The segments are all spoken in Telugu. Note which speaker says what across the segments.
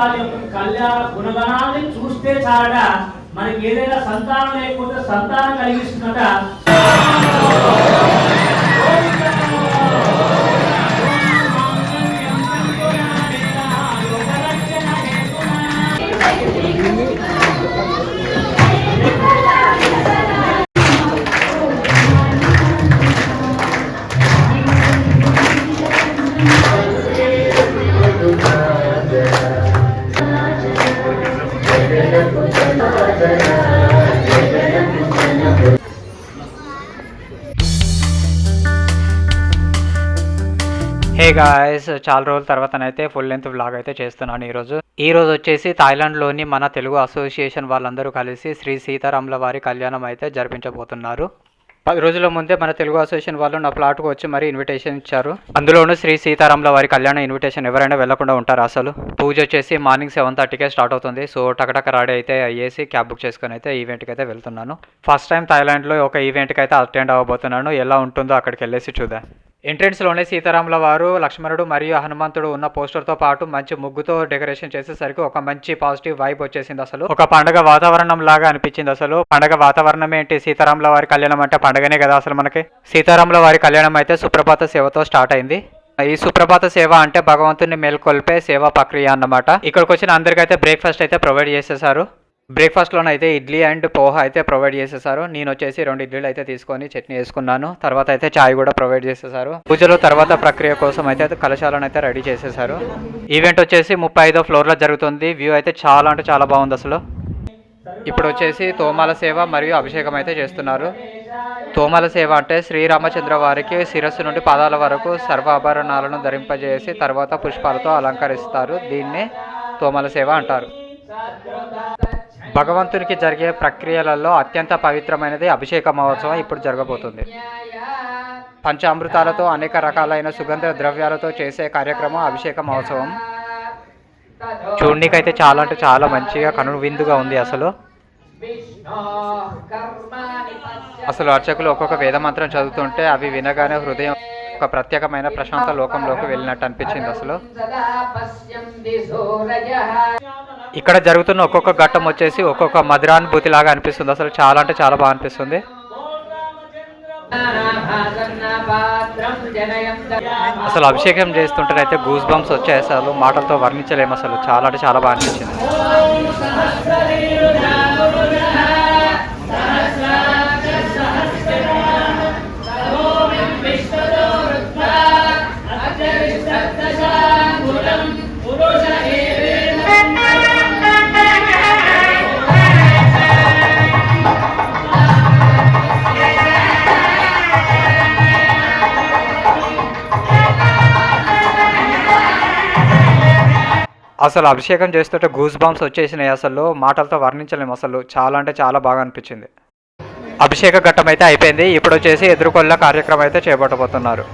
Speaker 1: స్వామివారి యొక్క కళ్యాణ గుణగణాన్ని చూస్తే చాలట మనకి ఏదైనా సంతానం లేకపోతే సంతానం కలిగిస్తుందట.
Speaker 2: హే గాయ్స్, చాలా రోజుల తర్వాతనైతే ఫుల్ లెంత్ వ్లాగ్ అయితే చేస్తున్నాను. ఈరోజు వచ్చేసి థాయిలాండ్లోని మన తెలుగు అసోసియేషన్ వాళ్ళందరూ కలిసి శ్రీ సీతారాముల వారి కళ్యాణం అయితే జరిపించబోతున్నారు. 10 రోజుల ముందే మన తెలుగు అసోసియేషన్ వాళ్ళు నా ప్లాట్కు వచ్చి మరీ ఇన్విటేషన్ ఇచ్చారు. అందులోనూ శ్రీ సీతారాముల వారి కళ్యాణ ఇన్విటేషన్ ఎవరైనా వెళ్లకుండా ఉంటారు. అసలు పూజ వచ్చేసి మార్నింగ్ 7:30కే స్టార్ట్ అవుతుంది. సో టకటక రెడీ అయితే అయ్యేసి క్యాబ్ బుక్ చేసుకుని అయితే ఈవెంట్కి అయితే వెళ్తున్నాను. ఫస్ట్ టైం థాయిలాండ్లో ఒక ఈవెంట్కి అయితే అటెండ్ అవ్వబోతున్నాను. ఎలా ఉంటుందో అక్కడికి వెళ్ళేసి చూద్దాం. ఎంట్రెన్స్లోనే సీతారాముల వారు, లక్ష్మణుడు మరియు హనుమంతుడు ఉన్న పోస్టర్తో పాటు మంచి ముగ్గుతో డెకరేషన్ చేసేసరికి ఒక మంచి పాజిటివ్ వైబ్ వచ్చేసింది. అసలు ఒక పండగ వాతావరణం లాగా అనిపించింది. అసలు పండగ వాతావరణం ఏంటి, సీతారాముల వారి కళ్యాణం అంటే పండగనే కదా. అసలు మనకి సీతారాముల వారి కళ్యాణం అయితే సుప్రభాత సేవతో స్టార్ట్ అయింది. ఈ సుప్రభాత సేవ అంటే భగవంతుని మేల్కొల్పే సేవా ప్రక్రియ అన్నమాట. ఇక్కడికి వచ్చిన అందరికైతే బ్రేక్ఫాస్ట్ అయితే ప్రొవైడ్ చేసేసారు. బ్రేక్ఫాస్ట్లోనైతే ఇడ్లీ అండ్ పోహా అయితే ప్రొవైడ్ చేసేసారు. నేను వచ్చేసి 2 ఇడ్లీలు అయితే తీసుకొని చట్నీ వేసుకున్నాను. తర్వాత అయితే చాయ్ కూడా ప్రొవైడ్ చేసేసారు. పూజలో తర్వాత ప్రక్రియ కోసం అయితే కలశాలను అయితే రెడీ చేసేసారు. ఈవెంట్ వచ్చేసి 35వ ఫ్లోర్లో జరుగుతుంది. వ్యూ అయితే చాలా అంటే చాలా బాగుంది అసలు. ఇప్పుడు వచ్చేసి తోమాల సేవ మరియు అభిషేకం అయితే చేస్తున్నారు. తోమాల సేవ అంటే శ్రీరామచంద్ర వారికి శిరస్సు నుండి పాదాల వరకు సర్వాభరణాలను ధరింపజేసి తర్వాత పుష్పాలతో అలంకరిస్తారు. దీన్నే తోమాల సేవ అంటారు. భగవంతునికి జరిగే ప్రక్రియలలో అత్యంత పవిత్రమైనది అభిషేక మహోత్సవం ఇప్పుడు జరగబోతుంది. పంచామృతాలతో అనేక రకాలైన సుగంధ ద్రవ్యాలతో చేసే కార్యక్రమం అభిషేక మహోత్సవం. చూడనీకైతే చాలా అంటే చాలా మంచిగా కనువిందుగా ఉంది. అసలు అర్చకులు ఒక్కొక్క వేద మంత్రం చదువుతుంటే అవి వినగానే హృదయం ఒక ప్రత్యేకమైన ప్రశాంత లోకంలోకి వెళ్ళినట్టు అనిపించింది. అసలు ఇక్కడ జరుగుతున్న ఒక్కొక్క ఘట్టం వచ్చేసి ఒక్కొక్క మధురానుభూతి లాగా అనిపిస్తుంది. అసలు చాలా అంటే చాలా బాగా అనిపిస్తుంది. అసలు అభిషేకం చేస్తుంటేనైతే గూస్ బంప్స్ వచ్చాయి. అసలు మాటలతో వర్ణించలేము. అసలు చాలా అంటే చాలా బాగా అనిపించింది. అసలు అభిషేకం చేస్తుంటే గూస్ బంప్స్ వచ్చేసినాయి. అసలు మాటలతో వర్ణించలేము. అసలు చాలా అంటే చాలా బాగా అనిపించింది. అభిషేక ఘట్టం అయితే అయిపోయింది. ఇప్పుడు వచ్చేసి ఎదురుకొల్ల కార్యక్రమం అయితే చేపట్టబోతున్నారు.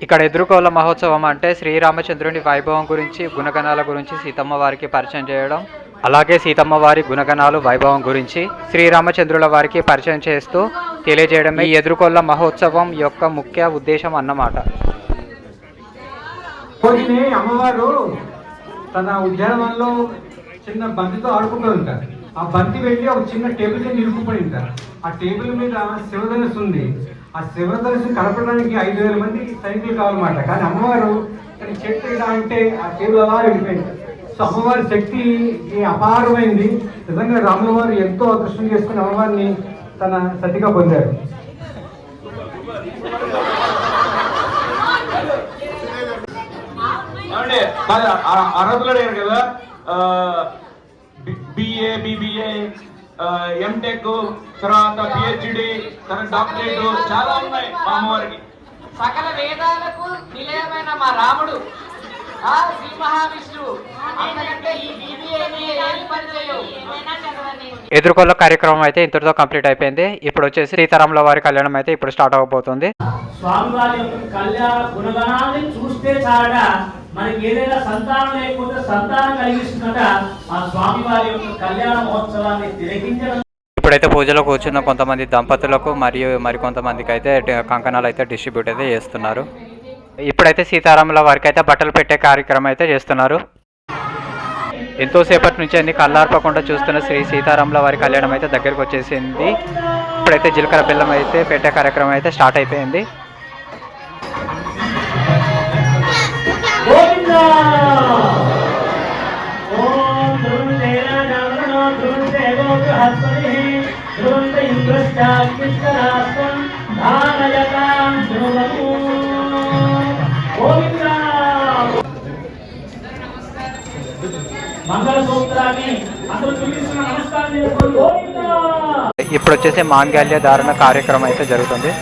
Speaker 2: ఇక్కడ ఎదురుకోళ్ళ మహోత్సవం అంటే శ్రీరామచంద్రుని వైభవం గురించి, గుణగణాల గురించి సీతమ్మ వారికి పరిచయం చేయడం, అలాగే సీతమ్మ వారి గుణగణాలు, వైభవం గురించి శ్రీరామచంద్రుల వారికి పరిచయం చేస్తూ తెలియజేయడమే ఈ ఎదురుకోళ్ళ మహోత్సవం యొక్క ముఖ్య ఉద్దేశం అన్నమాట.
Speaker 3: అమ్మవారు తన ఉద్యానవనంలో చిన్న బంతితో ఆడుకుంటూ ఉంటారు. ఆ బంతి వెళ్ళి ఒక చిన్న టేబుల్ మీద నిలుపుకొని ఉంటారు. ఆ టేబుల్ మీద శివధనుసు ఉంది. ఆ శివధనుసు కలపడానికి 5,000 మంది సైనికులు కావాలన్నమాట. కానీ అమ్మవారు తన చెట్టు ఇలా అంటే ఆ టేబుల్ అలా వెళ్ళిపోయింది. సో అమ్మవారి శక్తి అపారమైంది. నిజంగా రాముల వారు ఎంతో అదృష్టం చేసుకుని అమ్మవారిని తన సతిగా పొందారు.
Speaker 4: అర్హతలు అడిగారు కదా, బిఏ, బిబిఏ, ఎంటెక్, తర్వాత పిహెచ్డి, తర్వాత డాక్టరేట్ చాలా ఉన్నాయి మా అమ్మవారికి.
Speaker 5: సకల వేదాలకు నిలయమైన మా రాముడు, శ్రీ మహావిష్ణువు, అందుకంటే ఈ బిబిఏని ఏమి పరిచయం
Speaker 2: ఎదురుకొల్ల కార్యక్రమం అయితే ఇంతటితో కంప్లీట్ అయిపోయింది. ఇప్పుడు వచ్చేసి సీతారాముల వారి కళ్యాణం అయితే ఇప్పుడు స్టార్ట్ అవబోతుంది.
Speaker 1: స్వామివారి యొక్క కళ్యాణ గుణగణాన్ని చూస్తే చాలట మనకి ఏదైనా సంతానం లేకపోతే సంతానం కలిగిస్తున్నట ఆ స్వామి వారి యొక్క కళ్యాణ మహోత్సవాన్ని తిలకించడం.
Speaker 2: ఇప్పుడైతే పూజలో కూర్చున్న కొంతమంది దంపతులకు మరియు మరికొంతమందికి అయితే కంకణాలు అయితే డిస్ట్రిబ్యూట్ అయితే చేస్తున్నారు. ఇప్పుడైతే సీతారాముల వారికి అయితే బట్టలు పెట్టే కార్యక్రమం అయితే చేస్తున్నారు. ఎంతోసేపటి నుంచి అన్ని కళ్ళార్పకుండా చూస్తున్న శ్రీ సీతారాముల వారి కళ్యాణం అయితే దగ్గరకు వచ్చేసింది. ఇప్పుడైతే జీలకర్ర బెల్లం అయితే పెట్టే కార్యక్రమం అయితే స్టార్ట్ అయిపోయింది. ఇప్పుడు వచ్చేసి మాంగళ్య ధారణ కార్యక్రమం అయితే జరుగుతుంది.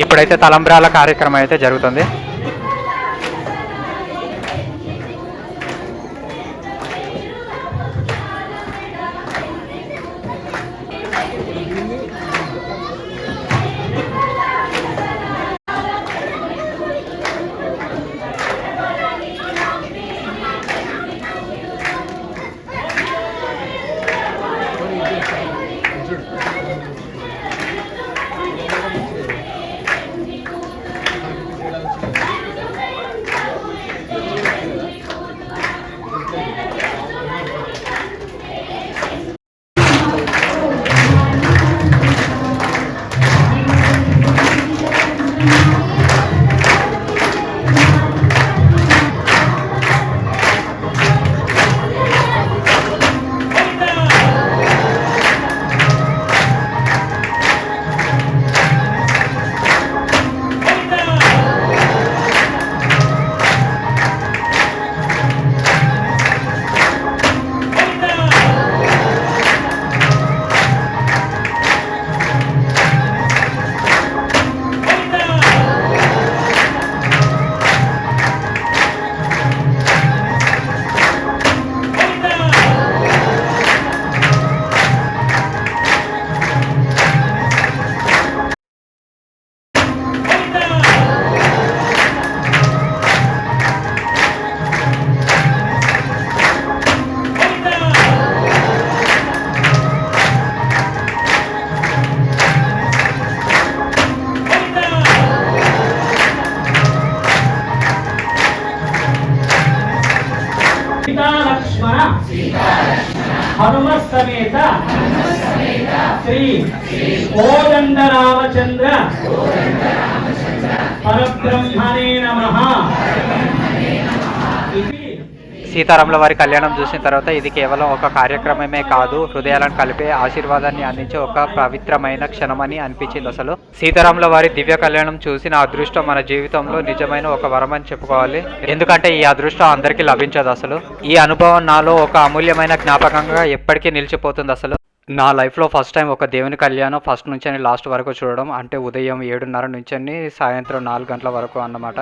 Speaker 2: ఇప్పుడైతే తలంబ్రాల కార్యక్రమం అయితే జరుగుతుంది.
Speaker 1: హనుమత్ సమేత శ్రీ కోదండ రామచంద్ర పరబ్రహ్మణే నమః.
Speaker 2: సీతారాముల వారి కళ్యాణం చూసిన తర్వాత ఇది కేవలం ఒక కార్యక్రమమే కాదు, హృదయాలను కలిపే ఆశీర్వాదాన్ని అందించే ఒక పవిత్రమైన క్షణమని అనిపించింది. అసలు సీతారాముల వారి దివ్య కళ్యాణం చూసిన అదృష్టం మన జీవితంలో నిజమైన ఒక వరం అని చెప్పుకోవాలి. ఎందుకంటే ఈ అదృష్టం అందరికీ లభించదు. అసలు ఈ అనుభవం నాలో ఒక అమూల్యమైన జ్ఞాపకంగా ఎప్పటికీ నిలిచిపోతుంది. అసలు నా లైఫ్లో ఫస్ట్ టైం ఒక దేవుని కళ్యాణం ఫస్ట్ నుంచి లాస్ట్ వరకు చూడడం, అంటే ఉదయం 7:30 నుంచి సాయంత్రం 4 గంటల వరకు అన్నమాట.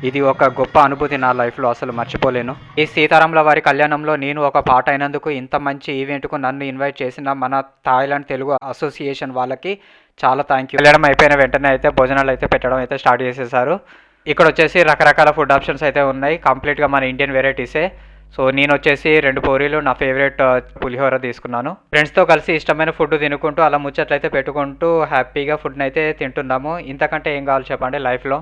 Speaker 2: ఇది ఒక గొప్ప అనుభూతి నా లైఫ్లో, అసలు మర్చిపోలేను. ఈ సీతారాముల వారి కళ్యాణంలో నేను ఒక పాట అయినందుకు, ఇంత మంచి ఈవెంట్కు నన్ను ఇన్వైట్ చేసిన మన థాయిలాండ్ తెలుగు అసోసియేషన్ వాళ్ళకి చాలా థ్యాంక్ యూ. కళ్యాణం అయిపోయిన వెంటనే అయితే భోజనాలు అయితే పెట్టడం అయితే స్టార్ట్ చేసేసారు. ఇక్కడ వచ్చేసి రకరకాల ఫుడ్ ఆప్షన్స్ అయితే ఉన్నాయి, కంప్లీట్గా మన ఇండియన్ వెరైటీసే. సో నేను వచ్చేసి 2 పూరీలు, నా ఫేవరెట్ పులిహోర తీసుకున్నాను. ఫ్రెండ్స్తో కలిసి ఇష్టమైన ఫుడ్ తినుకుంటూ అలా ముచ్చట్లయితే పెట్టుకుంటూ హ్యాపీగా ఫుడ్ని అయితే తింటున్నాము. ఇంతకంటే ఏం కావాలి చెప్పండి లైఫ్లో.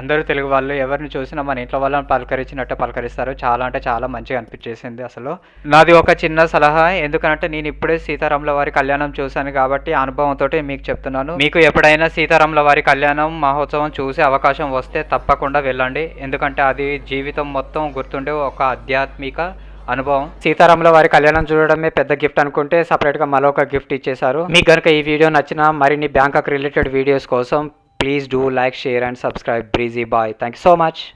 Speaker 2: అందరూ తెలుగు వాళ్ళు ఎవరిని చూసినా మన ఇంట్లో వాళ్ళని పలకరించినట్టే పలకరిస్తారు. చాలా అంటే చాలా మంచిగా అనిపించేసింది. అసలు నాది ఒక చిన్న సలహా, ఎందుకంటే నేను ఇప్పుడే సీతారాముల వారి కళ్యాణం చూశాను కాబట్టి అనుభవంతో మీకు చెప్తున్నాను. మీకు ఎప్పుడైనా సీతారాముల వారి కళ్యాణం మహోత్సవం చూసే అవకాశం వస్తే తప్పకుండా వెళ్ళండి. ఎందుకంటే అది జీవితం మొత్తం గుర్తుండే ఒక ఆధ్యాత్మిక అనుభవం. సీతారాముల వారి కళ్యాణం చూడడమే పెద్ద గిఫ్ట్ అనుకుంటే సపరేట్గా మరొక గిఫ్ట్ ఇచ్చేశారు. మీకు కనుక ఈ వీడియో నచ్చిన మరిన్ని బ్యాంకాక్ రిలేటెడ్ వీడియోస్ కోసం Please do like, share and subscribe Breezy. Bye. Thank you so much.